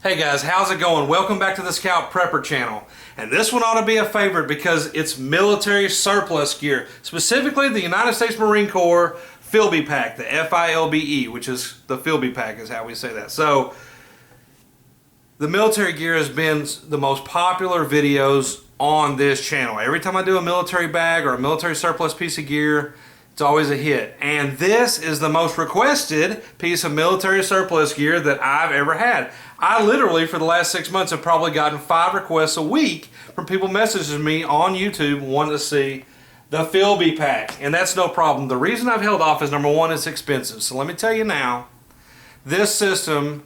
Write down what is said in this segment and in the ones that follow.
Hey guys, how's it going? Welcome back to the Scout Prepper channel. And this one ought to be a favorite because it's military surplus gear. Specifically the United States Marine Corps FILBE pack, the F-I-L-B-E, which is the FILBE pack is how we say that. So the military gear has been the most popular videos on this channel. Every time I do a military bag or a military surplus piece of gear, it's always a hit. And this is the most requested piece of military surplus gear that I've ever had. I literally, for the last 6 months, have probably gotten 5 requests a week from people messaging me on YouTube wanting to see the FILBE pack. And that's no problem. The reason I've held off is, number one, it's expensive. So let me tell you now, this system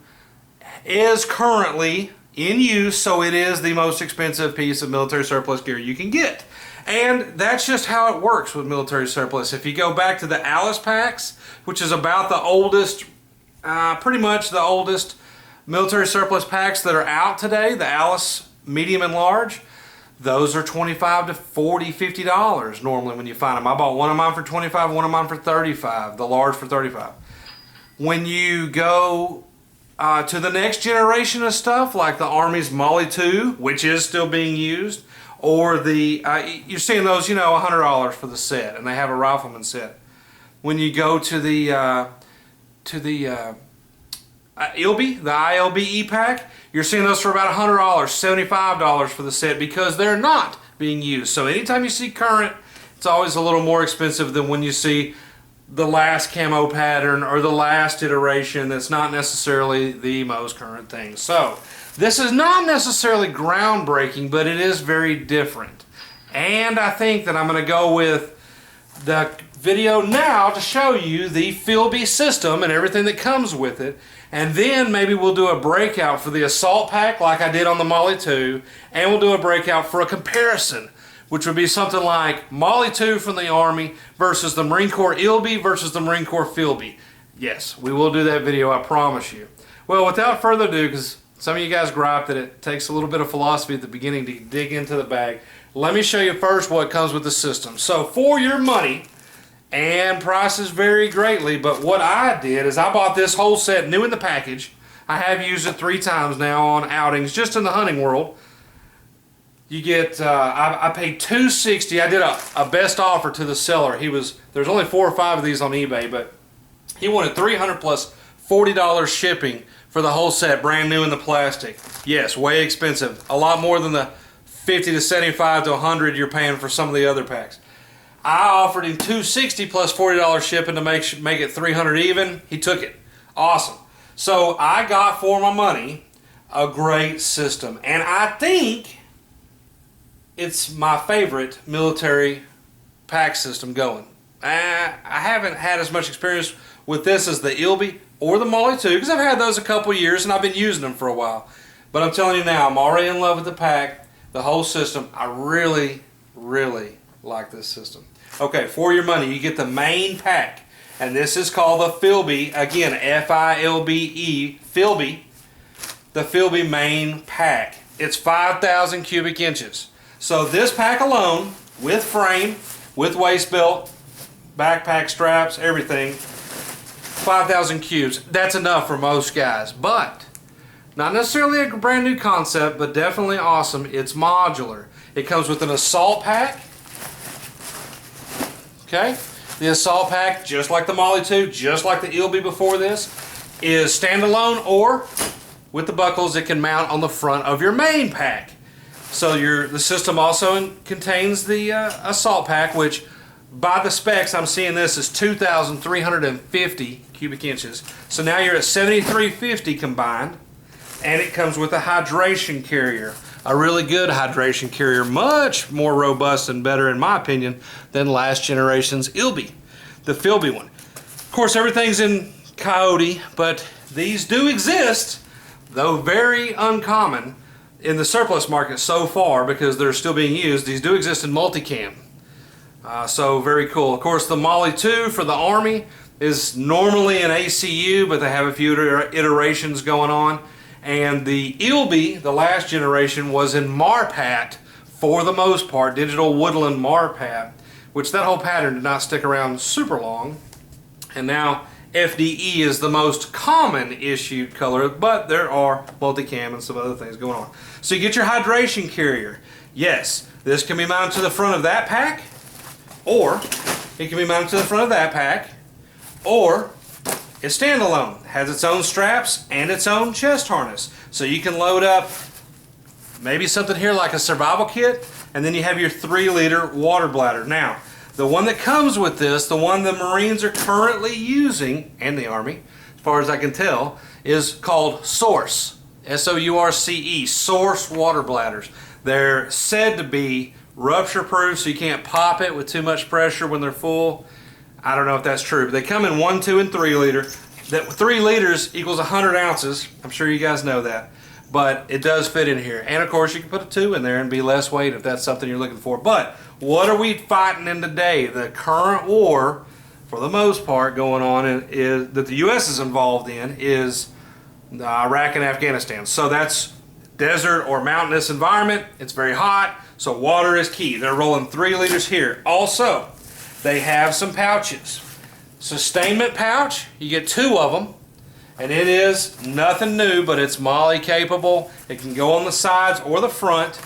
is currently in use, so it is the most expensive piece of military surplus gear you can get. And that's just how it works with military surplus. If you go back to the Alice packs, which is about the oldest, pretty much the oldest military surplus packs that are out today, the Alice medium and large, those are $25 to $40, $50 normally when you find them. I bought one of mine for $25, one of mine for $35, the large for $35. When you go to the next generation of stuff, like the Army's Molly 2, which is still being used, or the, you're seeing those, you know, $100 for the set, and they have a rifleman set. When you go to the ILBE, the ILBE pack, you're seeing those for about $100, $75 for the set because they're not being used. So anytime you see current, it's always a little more expensive than when you see the last camo pattern or the last iteration that's not necessarily the most current thing. So this is not necessarily groundbreaking, but it is very different. And I think that I'm going to go with the video now to show you the FILBE system and everything that comes with it. And then maybe we'll do a breakout for the assault pack like I did on the Molly 2. And we'll do a breakout for a comparison, which would be something like Molly 2 from the Army versus the Marine Corps ILBE versus the Marine Corps FILBE. Yes, we will do that video, I promise you. Well, without further ado, because some of you guys gripe that it takes a little bit of philosophy at the beginning to dig into the bag, let me show you first what comes with the system. So for your money, and prices vary greatly, but what I did is I bought this whole set new in the package. I have used it 3 times now on outings, just in the hunting world. You get, I paid $260. I did a best offer to the seller. There's only 4 or 5 of these on eBay, but he wanted $300 plus $40 shipping for the whole set, brand new in the plastic. Yes, way expensive. A lot more than the $50 to $75 to $100 you're paying for some of the other packs. I offered him $260 plus $40 shipping to make it $300 even. He took it. Awesome. So I got for my money a great system, and I think it's my favorite military pack system going. I haven't had as much experience with this as the ILBE or the Molly 2 because I've had those a couple years and I've been using them for a while. But I'm telling you now, I'm already in love with the pack, the whole system. I really, really like this system. Okay, for your money, you get the main pack, and this is called the FILBE. Again, F-I-L-B-E, FILBE, the FILBE main pack. It's 5,000 cubic inches. So this pack alone, with frame, with waist belt, backpack straps, everything, 5,000 cubes. That's enough for most guys, but not necessarily a brand new concept, but definitely awesome. It's modular. It comes with an assault pack. Okay, the assault pack, just like the Molly 2, just like the ILBE before this, is standalone, or with the buckles it can mount on the front of your main pack. So the system also contains the assault pack, which by the specs I'm seeing this is 2,350 cubic inches. So now you're at 7,350 combined, and it comes with a hydration carrier. A really good hydration carrier, much more robust and better in my opinion than last generation's ILBE, the FILBE one. Of course, everything's in coyote, but these do exist, though very uncommon in the surplus market so far because they're still being used. These do exist in multicam, so very cool. Of course, the Molly 2 for the Army is normally an ACU, but they have a few iterations going on. And the ILBE, the last generation, was in Marpat for the most part, digital woodland Marpat, which that whole pattern did not stick around super long. And now FDE is the most common issued color, but there are multicam and some other things going on. So you get your hydration carrier. Yes, this can be mounted to the front of that pack, or it can be mounted to the front of that pack, or it's standalone. It has its own straps and its own chest harness. So you can load up maybe something here like a survival kit, and then you have your 3-liter water bladder. Now, the one that comes with this, the one the Marines are currently using, and the Army, as far as I can tell, is called Source. S-O-U-R-C-E, Source water bladders. They're said to be rupture proof, so you can't pop it with too much pressure when they're full. I don't know if that's true, but they come in 1, 2, and 3 liter. That 3 liters equals 100 ounces. I'm sure you guys know that. But it does fit in here. And of course you can put a 2 in there and be less weight if that's something you're looking for. But what are we fighting in today? The current war, for the most part, going on is that the U.S. is involved in is Iraq and Afghanistan. So that's desert or mountainous environment. It's very hot, so water is key. They're rolling 3 liters here. Also, they have some pouches. Sustainment pouch, you get 2 of them. And it is nothing new, but it's MOLLE capable. It can go on the sides or the front,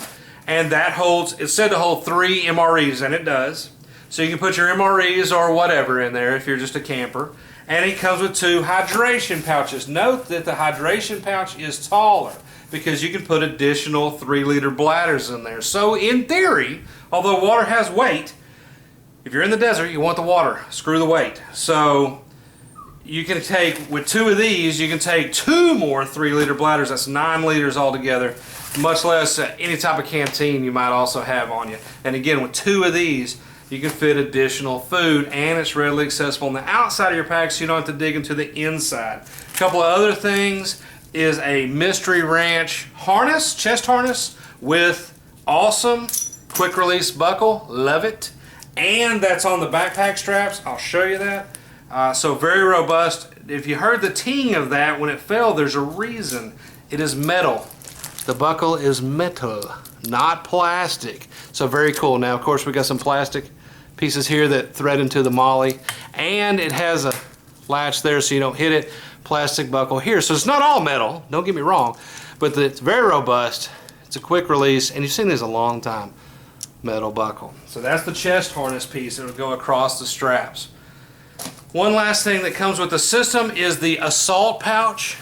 and that holds, it's said to hold 3 MREs, and it does. So you can put your MREs or whatever in there if you're just a camper. And it comes with 2 hydration pouches. Note that the hydration pouch is taller because you can put additional 3-liter bladders in there. So in theory, although water has weight, if you're in the desert, you want the water. Screw the weight. So you can take, with 2 of these, you can take 2 more 3-liter bladders. That's 9 liters altogether, much less any type of canteen you might also have on you. And again, with 2 of these, you can fit additional food, and it's readily accessible on the outside of your pack, so you don't have to dig into the inside. A couple of other things is a Mystery Ranch harness, chest harness, with awesome quick release buckle. Love it. And that's on the backpack straps. I'll show you that. So very robust. If you heard the ting of that when it fell, there's a reason. It is metal. The buckle is metal, not plastic. So very cool. Now, of course, we got some plastic pieces here that thread into the MOLLE, and it has a latch there so you don't hit it. Plastic buckle here. So it's not all metal, don't get me wrong, but it's very robust. It's a quick release, and you've seen this a long time. Metal buckle. So that's the chest harness piece. It'll go across the straps. One last thing that comes with the system is the assault pouch.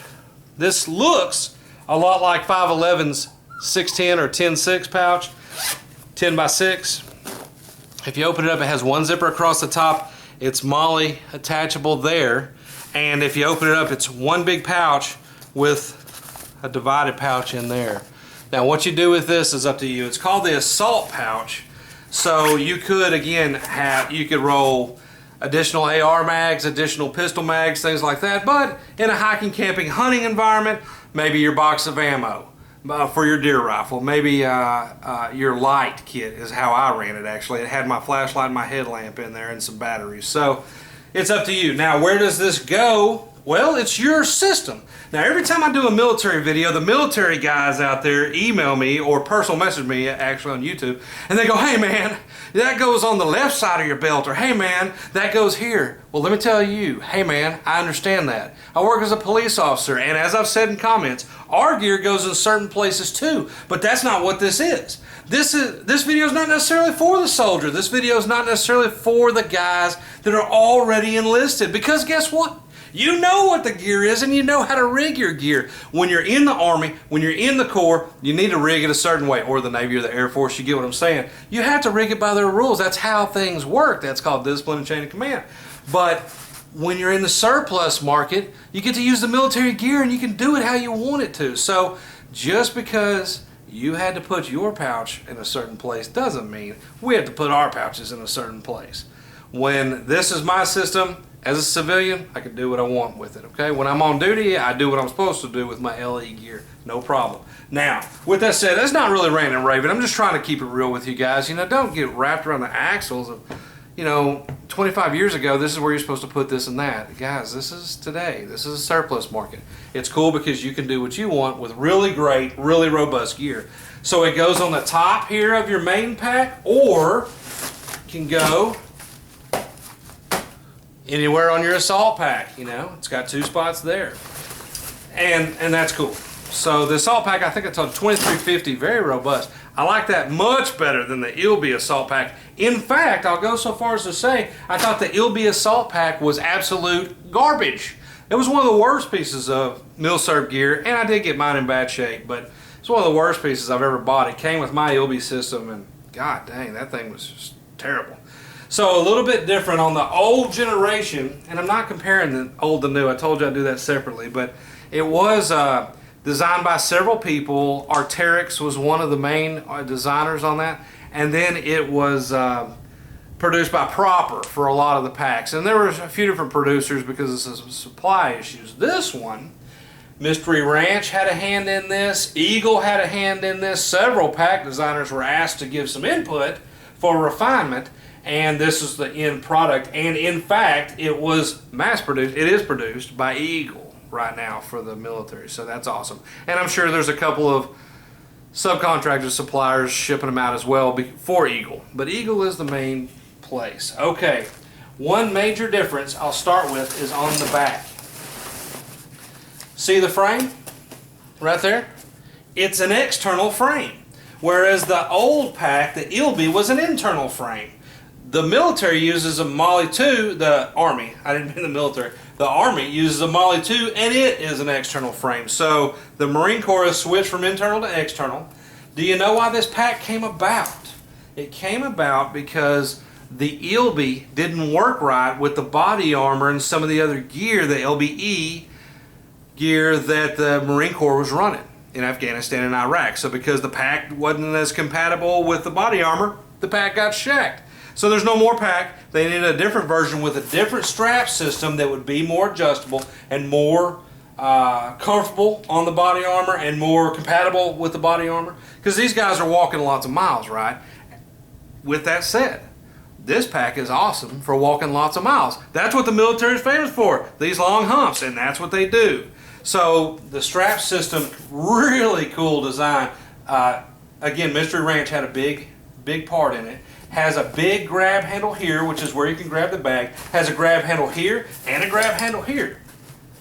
This looks a lot like 511's 610 or 10.6 pouch, 10 by 6. If you open it up, it has 1 zipper across the top. It's MOLLE attachable there. And if you open it up, it's 1 big pouch with a divided pouch in there. Now what you do with this is up to you. It's called the assault pouch. So you could, again, you could roll additional AR mags, additional pistol mags, things like that. But in a hiking, camping, hunting environment, maybe your box of ammo for your deer rifle. Maybe your light kit is how I ran it, actually. It had my flashlight and my headlamp in there and some batteries. So it's up to you. Now, where does this go? Well, it's your system. Now, every time I do a military video, the military guys out there email me or personal message me, actually on YouTube, and they go, hey man, that goes on the left side of your belt, or hey man, that goes here. Well, let me tell you, hey man, I understand that. I work as a police officer, and as I've said in comments, our gear goes in certain places too, but that's not what this is. This video is not necessarily for the soldier. This video is not necessarily for the guys that are already enlisted, because guess what? You know what the gear is, and you know how to rig your gear. When you're in the Army, when you're in the Corps, you need to rig it a certain way, or the Navy or the Air Force, you get what I'm saying. You have to rig it by their rules. That's how things work. That's called discipline and chain of command. But when you're in the surplus market, you get to use the military gear, and you can do it how you want it to. So just because you had to put your pouch in a certain place doesn't mean we have to put our pouches in a certain place. When this is my system, as a civilian, I can do what I want with it, okay? When I'm on duty, I do what I'm supposed to do with my LE gear. No problem. Now, with that said, that's not really ranting and raving. I'm just trying to keep it real with you guys. You know, don't get wrapped around the axles of, you know, 25 years ago, this is where you're supposed to put this and that. Guys, this is today. This is a surplus market. It's cool because you can do what you want with really great, really robust gear. So it goes on the top here of your main pack, or can go anywhere on your assault pack. You know, it's got 2 spots there, and that's cool. So the assault pack, I think it's on 2350, very robust. I like that much better than the ILBE assault pack. In fact, I'll go so far as to say I thought the ILBE assault pack was absolute garbage. It was one of the worst pieces of milsurp gear, and I did get mine in bad shape, but it's one of the worst pieces I've ever bought. It came with my ILBE system, and god dang, that thing was just terrible. So a little bit different on the old generation, and I'm not comparing the old to new. I told you I'd do that separately, but it was designed by several people. Arc'teryx was one of the main designers on that, and then it was produced by Proper for a lot of the packs, and there were a few different producers because of some supply issues. This one, Mystery Ranch had a hand in this, Eagle had a hand in this, several pack designers were asked to give some input for refinement, and this is the end product. And in fact, it was mass produced, it is produced by Eagle right now for the military, so that's awesome. And I'm sure there's a couple of subcontractor suppliers shipping them out as well for Eagle, but Eagle is the main place. Okay, one major difference I'll start with is on the back. See the frame right there? It's an external frame, whereas the old pack, the ILBE, was an internal frame. The military uses a Molly 2, the Army, I didn't mean the military, the Army uses a Molly 2, and it is an external frame. So the Marine Corps has switched from internal to external. Do you know why this pack came about? It came about because the ILBE didn't work right with the body armor and some of the other gear, the LBE gear that the Marine Corps was running in Afghanistan and Iraq. So because the pack wasn't as compatible with the body armor, the pack got shacked. So there's no more pack. They needed a different version with a different strap system that would be more adjustable and more comfortable on the body armor and more compatible with the body armor. Because these guys are walking lots of miles, right? With that said, this pack is awesome for walking lots of miles. That's what the military is famous for, these long humps, and that's what they do. So the strap system, really cool design. Again, Mystery Ranch had a big part in it. Has a big grab handle here, which is where you can grab the bag. Has a grab handle here and a grab handle here.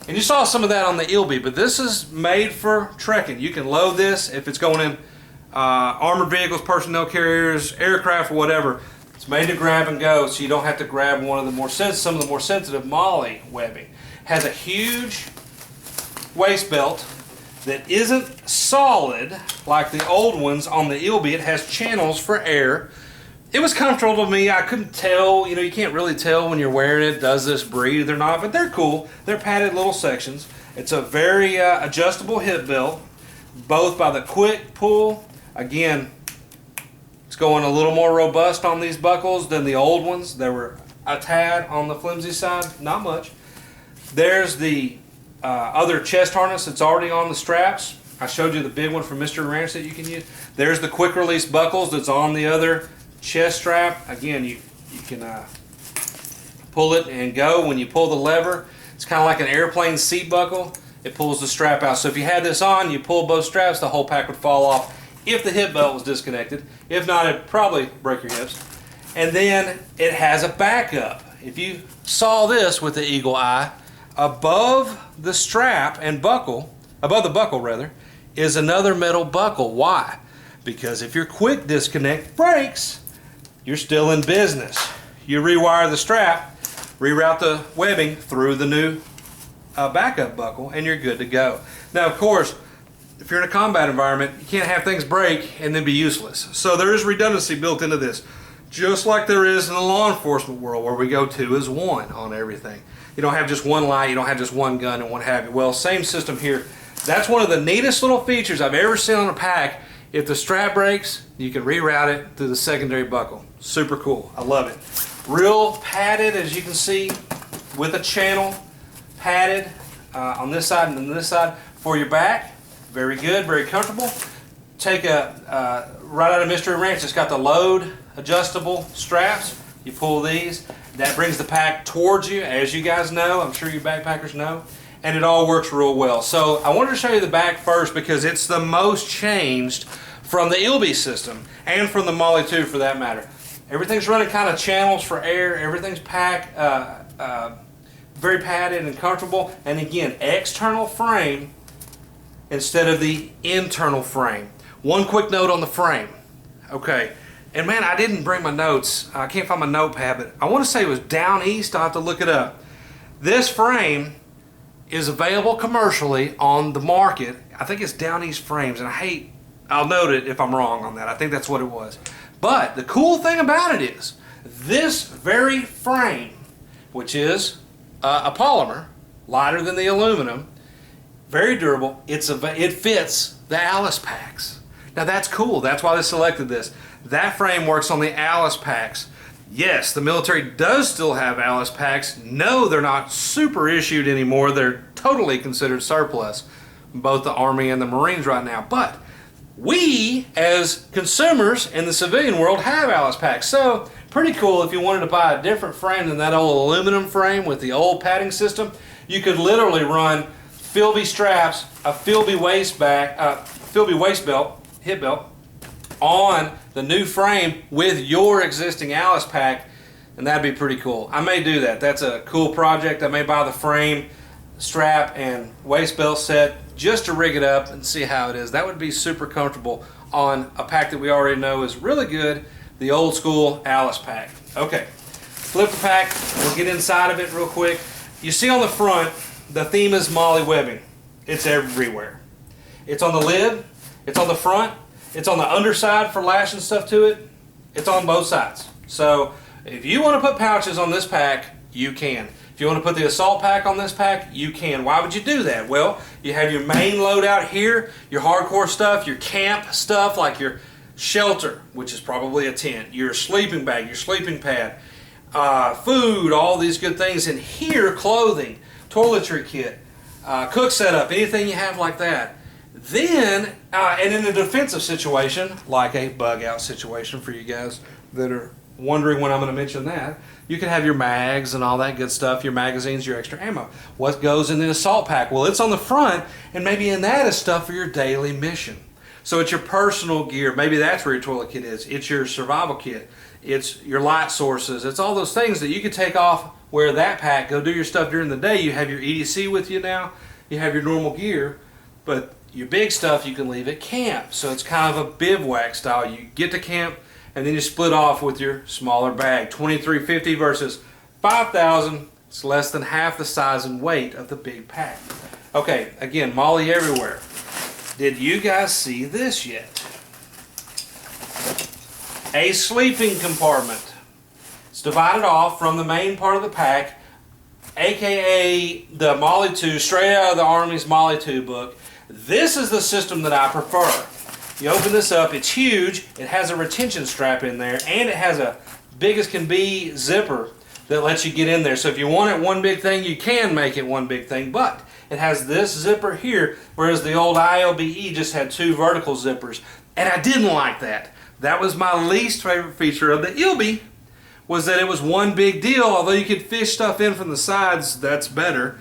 And you saw some of that on the ILBE, but this is made for trekking. You can load this if it's going in armored vehicles, personnel carriers, aircraft, or whatever. It's made to grab and go, so you don't have to grab one of the some of the more sensitive MOLLE webbing. Has a huge waist belt that isn't solid like the old ones on the ILBE. It has channels for air. It was comfortable to me. I couldn't tell, you know, you can't really tell when you're wearing it, does this breathe or not, but they're cool. They're padded little sections. It's a very adjustable hip belt, both by the quick pull. Again, it's going a little more robust on these buckles than the old ones. They were a tad on the flimsy side, not much. There's the other chest harness that's already on the straps. I showed you the big one from Mystery Ranch that you can use. There's the quick release buckles that's on the other chest strap. Again, you can pull it and go. When you pull the lever, it's kind of like an airplane seat buckle. It pulls the strap out. So if you had this on, you pull both straps, the whole pack would fall off if the hip belt was disconnected. If not, it'd probably break your hips. And then it has a backup. If you saw this with the eagle eye, above the strap and buckle, above the buckle rather, is another metal buckle. Why? Because if your quick disconnect breaks, you're still in business. You rewire the strap, reroute the webbing through the new backup buckle, and you're good to go. Now, of course, if you're in a combat environment, you can't have things break and then be useless. So there is redundancy built into this, just like there is in the law enforcement world, where we go 2 as 1 on everything. You don't have just one light, you don't have just one gun and what have you. Well, same system here. That's one of the neatest little features I've ever seen on a pack. If the strap breaks, you can reroute it through the secondary buckle. Super cool. I love it. Real padded, as you can see, with a channel, padded on this side and on this side for your back. Very good, very comfortable. Take a, right out of Mystery Ranch, it's got the load adjustable straps. You pull these, that brings the pack towards you, as you guys know. I'm sure you backpackers know. And it all works real well. So I wanted to show you the back first because it's the most changed from the ILBE system and from the MOLLE 2 for that matter. Everything's running kind of channels for air. Everything's pack very padded and comfortable. And again, external frame instead of the internal frame. One quick note on the frame. Okay, and man, I didn't bring my notes. I can't find my notepad, but I want to say it was down east. I'll have to look it up. This frame is available commercially on the market. I think it's Down East Frames, and I'll note it if I'm wrong on that. I think that's what it was. But the cool thing about it is, this very frame, which is a polymer, lighter than the aluminum, very durable, it fits the Alice packs. Now that's cool, that's why they selected this. That frame works on the Alice packs. Yes, the military does still have Alice packs. No, they're not super issued anymore. They're totally considered surplus, both the Army and the Marines right now. But we, as consumers in the civilian world, have Alice packs. So, pretty cool if you wanted to buy a different frame than that old aluminum frame with the old padding system. You could literally run Filbbe straps, a Filbbe waist belt, hip belt, on the new frame with your existing Alice pack, and that'd be pretty cool. I may do that. That's a cool project. I may buy the frame, strap, and waist belt set just to rig it up and see how it is. That would be super comfortable on a pack that we already know is really good, the old school Alice pack. Okay, flip the pack. We'll get inside of it real quick. You see on the front, the theme is MOLLE webbing. It's everywhere. It's on the lid. It's on the front. It's on the underside for lashing stuff to it. It's on both sides. So if you want to put pouches on this pack, you can. If you want to put the assault pack on this pack, you can. Why would you do that? Well, you have your main loadout here, your hardcore stuff, your camp stuff like your shelter, which is probably a tent, your sleeping bag, your sleeping pad, food, all these good things. And here, clothing, toiletry kit, cook setup, anything you have like that. Then, and in a defensive situation, like a bug out situation for you guys that are wondering when I'm going to mention that, you can have your mags and all that good stuff, your magazines, your extra ammo. What goes in the assault pack? Well, it's on the front, and maybe in that is stuff for your daily mission. So it's your personal gear. Maybe that's where your toilet kit is. It's your survival kit. It's your light sources. It's all those things that you can take off, wear that pack, go do your stuff during the day. You have your EDC with you now. You have your normal gear, but your big stuff you can leave at camp. So it's kind of a bivouac style. You get to camp and then you split off with your smaller bag. 2350 versus 5,000. It's less than half the size and weight of the big pack. Okay, again, MOLLE everywhere. Did you guys see this yet? A sleeping compartment. It's divided off from the main part of the pack, aka the MOLLE 2, straight out of the Army's MOLLE 2 book. This is the system that I prefer. You open this up, it's huge, it has a retention strap in there, and it has a big as can be zipper that lets you get in there. So if you want it one big thing, you can make it one big thing, but it has this zipper here, whereas the old ILBE just had two vertical zippers, and I didn't like that. That was my least favorite feature of the ILBE, was that it was one big deal. Although you could fish stuff in from the sides, that's better.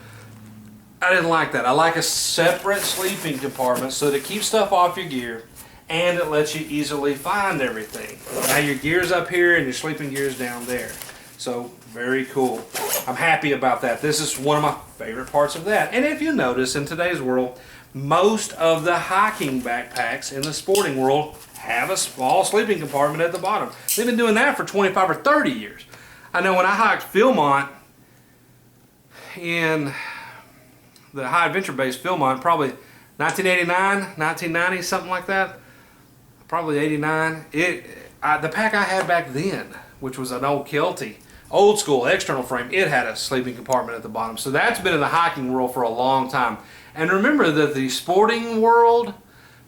I didn't like that. I like a separate sleeping compartment so that it keeps stuff off your gear and it lets you easily find everything. Now your gear's up here and your sleeping gear's down there. So very cool. I'm happy about that. This is one of my favorite parts of that. And if you notice, in today's world, most of the hiking backpacks in the sporting world have a small sleeping compartment at the bottom. They've been doing that for 25 or 30 years. I know when I hiked Philmont in the high adventure base Philmont, probably 1989, 1990, something like that. Probably 89. The pack I had back then, which was an old Kelty, old school external frame, it had a sleeping compartment at the bottom. So that's been in the hiking world for a long time. And remember that the sporting world,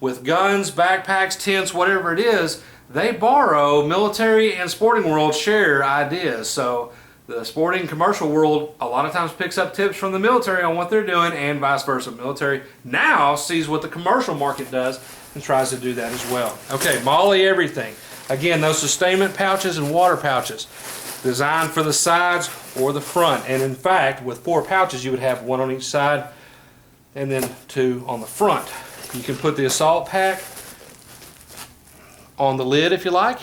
with guns, backpacks, tents, whatever it is, they borrow. Military and sporting world share ideas. So the sporting commercial world a lot of times picks up tips from the military on what they're doing, and vice versa. Military now sees what the commercial market does and tries to do that as well. Okay, MOLLE everything. Again, those sustainment pouches and water pouches, designed for the sides or the front. And in fact, with 4 pouches, you would have 1 on each side and then 2 on the front. You can put the assault pack on the lid if you like.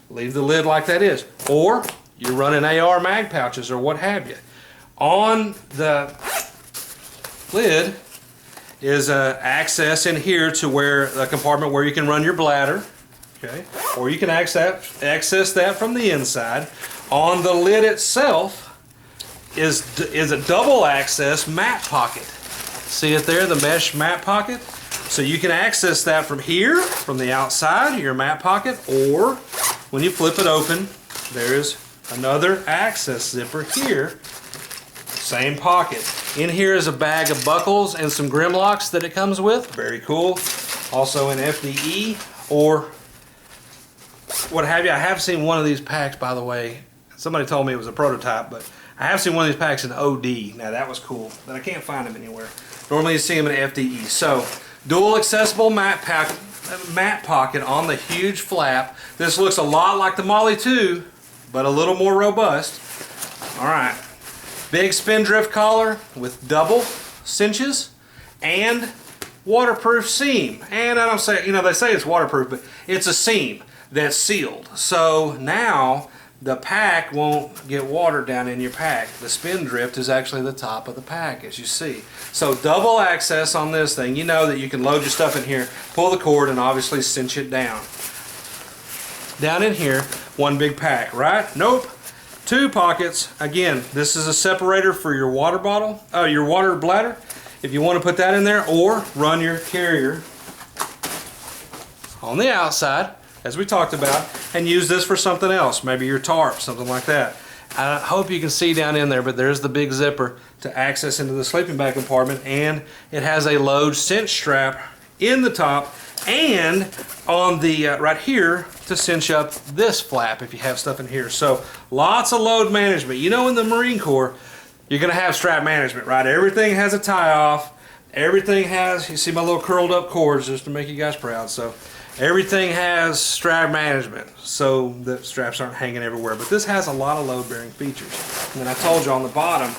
Leave the lid like that is. Or you're running AR mag pouches or what have you. On the lid is access in here to where the compartment where you can run your bladder, okay, or you can access that from the inside. On the lid itself is a double access mat pocket. See it there, the mesh mat pocket? So you can access that from here, from the outside, your mat pocket, or when you flip it open, there's another access zipper here. Same pocket. In here is a bag of buckles and some Grimlocks that it comes with. Very cool. Also in FDE or what have you. I have seen one of these packs, by the way. Somebody told me it was a prototype, but I have seen one of these packs in OD. Now that was cool, but I can't find them anywhere. Normally you see them in FDE. So dual accessible mat pocket on the huge flap. This looks a lot like the Molly 2, but a little more robust. All right. Big spindrift collar with double cinches and waterproof seam. And I don't say, they say it's waterproof, but it's a seam that's sealed. So now the pack won't get water down in your pack. The spindrift is actually the top of the pack, as you see. So double access on this thing. You know that you can load your stuff in here, pull the cord, and obviously cinch it down. Down in here, one big pack, right? Nope. Two pockets. Again, this is a separator for your water bottle, your water bladder, if you want to put that in there, or run your carrier on the outside, as we talked about, and use this for something else, maybe your tarp, something like that. I hope you can see down in there, but there's the big zipper to access into the sleeping bag compartment, and it has a load cinch strap in the top and on the right here to cinch up this flap if you have stuff in here. So lots of load management. You know, in the Marine Corps, you're going to have strap management, right? Everything has a tie off. Everything has, you see my little curled up cords just to make you guys proud. So everything has strap management so the straps aren't hanging everywhere. But this has a lot of load bearing features. And then I told you on the bottom,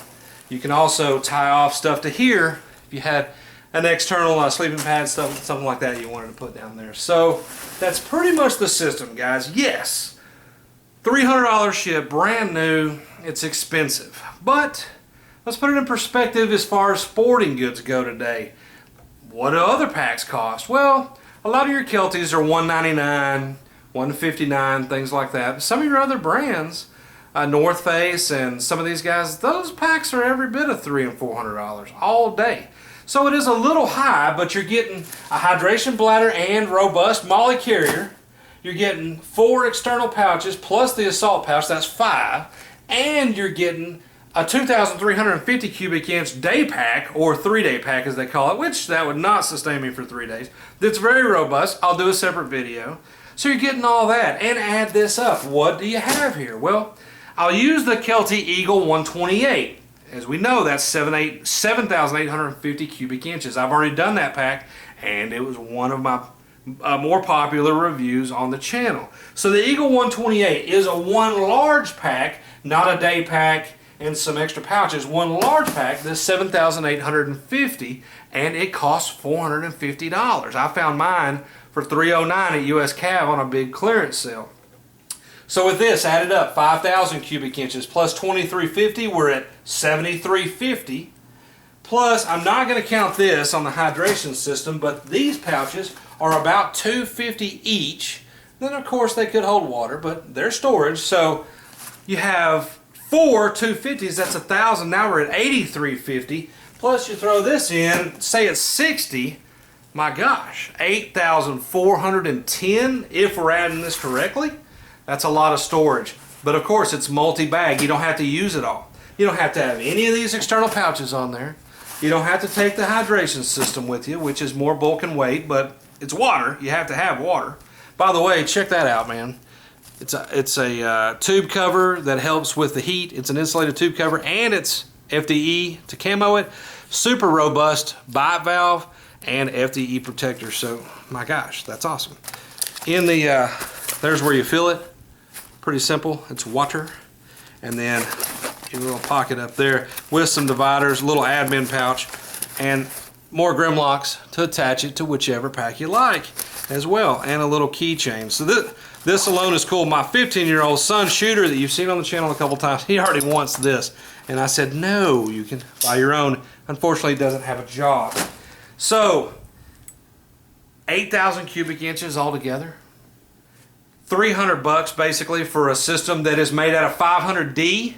you can also tie off stuff to here if you had an external sleeping pad, something like that you wanted to put down there. So that's pretty much the system, guys. Yes, $300 ship, brand new. It's expensive, but let's put it in perspective as far as sporting goods go today. What do other packs cost? Well, a lot of your Kelties are $199, $159, things like that. Some of your other brands, North Face and some of these guys, those packs are every bit of $300 and $400 all day. So it is a little high, but you're getting a hydration bladder and robust Molly carrier. You're getting 4 external pouches plus the assault pouch, that's 5. And you're getting a 2,350 cubic inch day pack, or 3-day pack as they call it, which that would not sustain me for 3 days. That's very robust. I'll do a separate video. So you're getting all that, and add this up. What do you have here? Well, I'll use the Kelty Eagle 128. As we know, that's 7,850 cubic inches. I've already done that pack, and it was one of my more popular reviews on the channel. So the Eagle 128 is a one large pack, not a day pack and some extra pouches. One large pack, this 7,850, and it costs $450. I found mine for $309 at US Cav on a big clearance sale. So with this added up, 5,000 cubic inches plus 2,350, we're at 7,350. Plus, I'm not going to count this on the hydration system, but these pouches are about $250 each. Then of course they could hold water, but they're storage. So you have 4 250s, that's 1,000. Now we're at 8,350. Plus you throw this in, say it's 60. My gosh, 8,410 if we're adding this correctly. That's a lot of storage. But of course it's multi-bag. You don't have to use it all. You don't have to have any of these external pouches on there. You don't have to take the hydration system with you, which is more bulk and weight, but it's water. You have to have water. By the way, check that out, man. It's a tube cover that helps with the heat. It's an insulated tube cover, and it's FDE to camo it. Super robust bite valve and FDE protector. So, my gosh, that's awesome. In the, there's where you fill it. Pretty simple. It's water. And then your little pocket up there with some dividers, a little admin pouch, and more Grimlocks to attach it to whichever pack you like as well, and a little keychain. So this alone is cool. My 15-year-old son, Shooter, that you've seen on the channel a couple times, he already wants this. And I said, no, you can buy your own. Unfortunately, it doesn't have a jog. So, 8,000 cubic inches altogether. $300 basically for a system that is made out of 500D.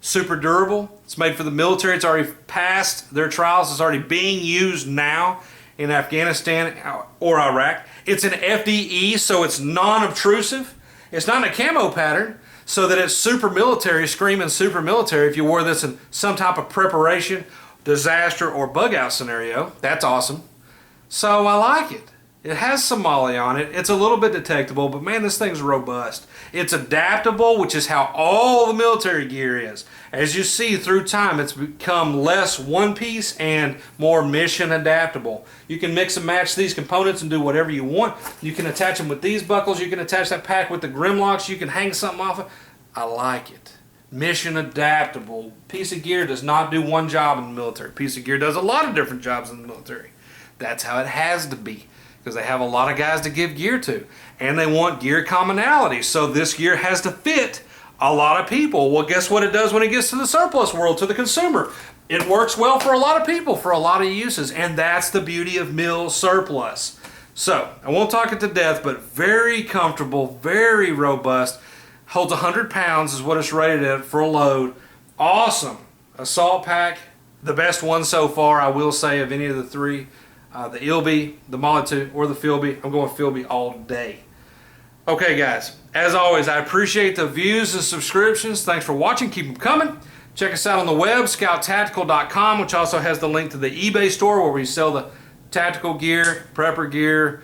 Super durable. It's made for the military. It's already passed their trials. It's already being used now in Afghanistan or Iraq. It's an FDE, so it's non-obtrusive. It's not in a camo pattern, so that it's super military, screaming super military. If you wore this in some type of preparation, disaster, or bug out scenario, that's awesome. So I like it. It has some molly on it. It's a little bit detectable, but man, this thing's robust. It's adaptable, which is how all the military gear is. As you see through time, it's become less one piece and more mission adaptable. You can mix and match these components and do whatever you want. You can attach them with these buckles. You can attach that pack with the Grimlocks. You can hang something off of. I like it. Mission adaptable. Piece of gear does not do one job in the military. Piece of gear does a lot of different jobs in the military. That's how it has to be, because they have a lot of guys to give gear to, and they want gear commonality, so this gear has to fit a lot of people. Well, guess what it does when it gets to the surplus world, to the consumer? It works well for a lot of people, for a lot of uses, and that's the beauty of mill surplus. So, I won't talk it to death, but very comfortable, very robust, holds 100 pounds is what it's rated at for a load. Awesome assault pack, the best one so far, I will say, of any of the three. The ILBE, the Molly or the Filbe. I'm going Filbe all day. Okay, guys. As always, I appreciate the views and subscriptions. Thanks for watching. Keep them coming. Check us out on the web, scouttactical.com, which also has the link to the eBay store where we sell the tactical gear, prepper gear,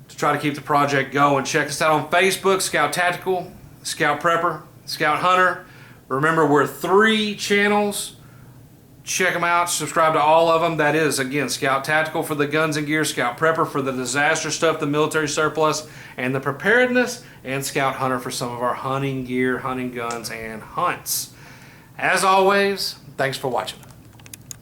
to try to keep the project going. Check us out on Facebook, Scout Tactical, Scout Prepper, Scout Hunter. Remember, we're 3 channels. Check them out. Subscribe to all of them. That is, again, Scout Tactical for the guns and gear, Scout Prepper for the disaster stuff, the military surplus, and the preparedness, and Scout Hunter for some of our hunting gear, hunting guns, and hunts. As always, thanks for watching.